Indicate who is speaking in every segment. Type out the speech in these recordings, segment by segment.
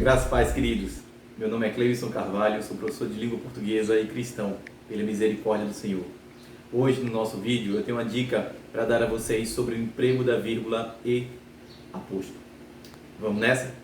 Speaker 1: Graças e paz, queridos. Meu nome é Cleison Carvalho, sou professor de língua portuguesa e cristão, pela misericórdia do Senhor. Hoje, no nosso vídeo, eu tenho uma dica para dar a vocês sobre o emprego da vírgula e aposto. Vamos nessa?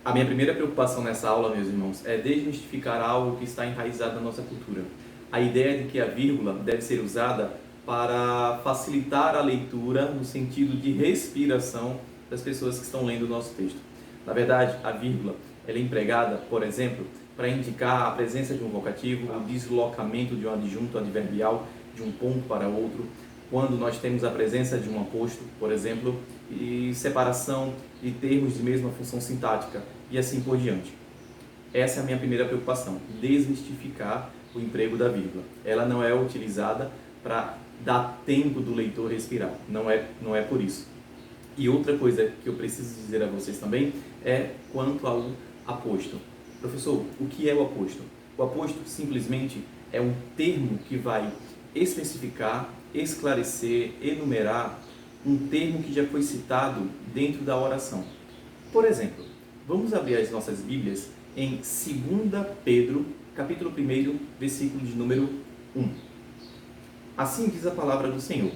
Speaker 1: A minha primeira preocupação nessa aula, meus irmãos, é desmistificar algo que está enraizado na nossa cultura. A ideia de que a vírgula deve ser usada para facilitar a leitura no sentido de respiração das pessoas que estão lendo o nosso texto. Na verdade, a vírgula ela é empregada, por exemplo, para indicar a presença de um vocativo, o deslocamento de um adjunto adverbial de um ponto para outro, quando nós temos a presença de um aposto, por exemplo, e separação de termos de mesma função sintática, e assim por diante. Essa é a minha primeira preocupação, desmistificar o emprego da vírgula. Ela não é utilizada para dar tempo do leitor respirar, não é por isso. E outra coisa que eu preciso dizer a vocês também é quanto ao aposto. Professor, o que é o aposto? O aposto simplesmente é um termo que vai especificar, esclarecer, enumerar um termo que já foi citado dentro da oração. Por exemplo, vamos abrir as nossas Bíblias em 2 Pedro, capítulo 1, versículo de número 1. Assim diz a palavra do Senhor.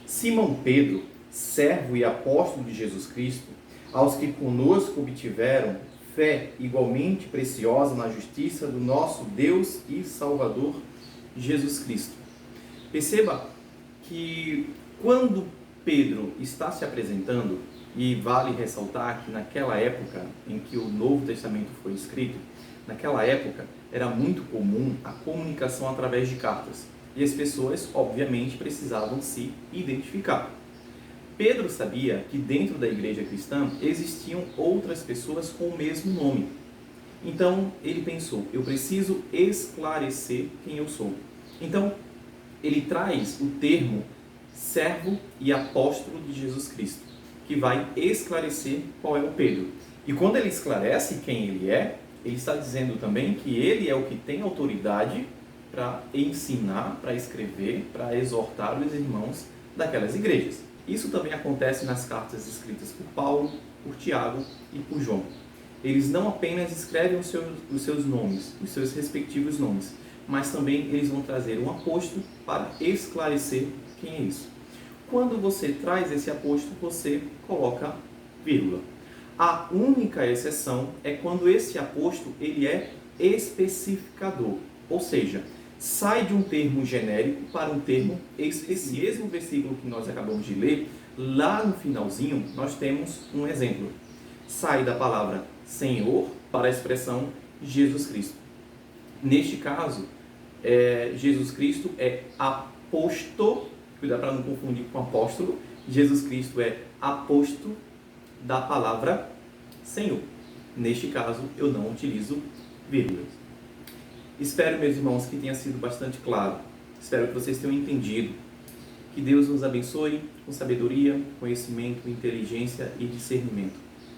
Speaker 1: Simão Pedro, servo e apóstolo de Jesus Cristo, aos que conosco obtiveram fé igualmente preciosa na justiça do nosso Deus e Salvador Jesus Cristo. Perceba que quando Pedro está se apresentando, e vale ressaltar que naquela época em que o Novo Testamento foi escrito, naquela época era muito comum a comunicação através de cartas, e as pessoas obviamente precisavam se identificar. Pedro sabia que dentro da igreja cristã existiam outras pessoas com o mesmo nome. Então ele pensou, eu preciso esclarecer quem eu sou. Então ele traz o termo servo e apóstolo de Jesus Cristo, que vai esclarecer qual é o Pedro. E quando ele esclarece quem ele está dizendo também que ele é o que tem autoridade para ensinar, para escrever, para exortar os irmãos daquelas igrejas. Isso também acontece nas cartas escritas por Paulo, por Tiago e por João. Eles não apenas escrevem os seus nomes, os seus respectivos nomes, mas também eles vão trazer um aposto para esclarecer quem é isso. Quando você traz esse aposto, você coloca vírgula. A única exceção é quando esse aposto ele é especificador, ou seja, sai de um termo genérico para um termo específico. Esse mesmo versículo que nós acabamos de ler, lá no finalzinho, nós temos um exemplo. Sai da palavra Senhor para a expressão Jesus Cristo. Neste caso, Jesus Cristo é aposto, cuidado para não confundir com apóstolo, Jesus Cristo é aposto da palavra Senhor. Neste caso, eu não utilizo vírgulas. Espero, meus irmãos, que tenha sido bastante claro. Espero que vocês tenham entendido. Que Deus nos abençoe com sabedoria, conhecimento, inteligência e discernimento.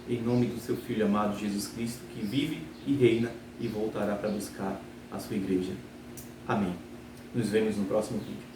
Speaker 1: Em nome do seu Filho amado Jesus Cristo, que vive e reina e voltará para buscar a sua igreja. Amém. Nos vemos no próximo vídeo.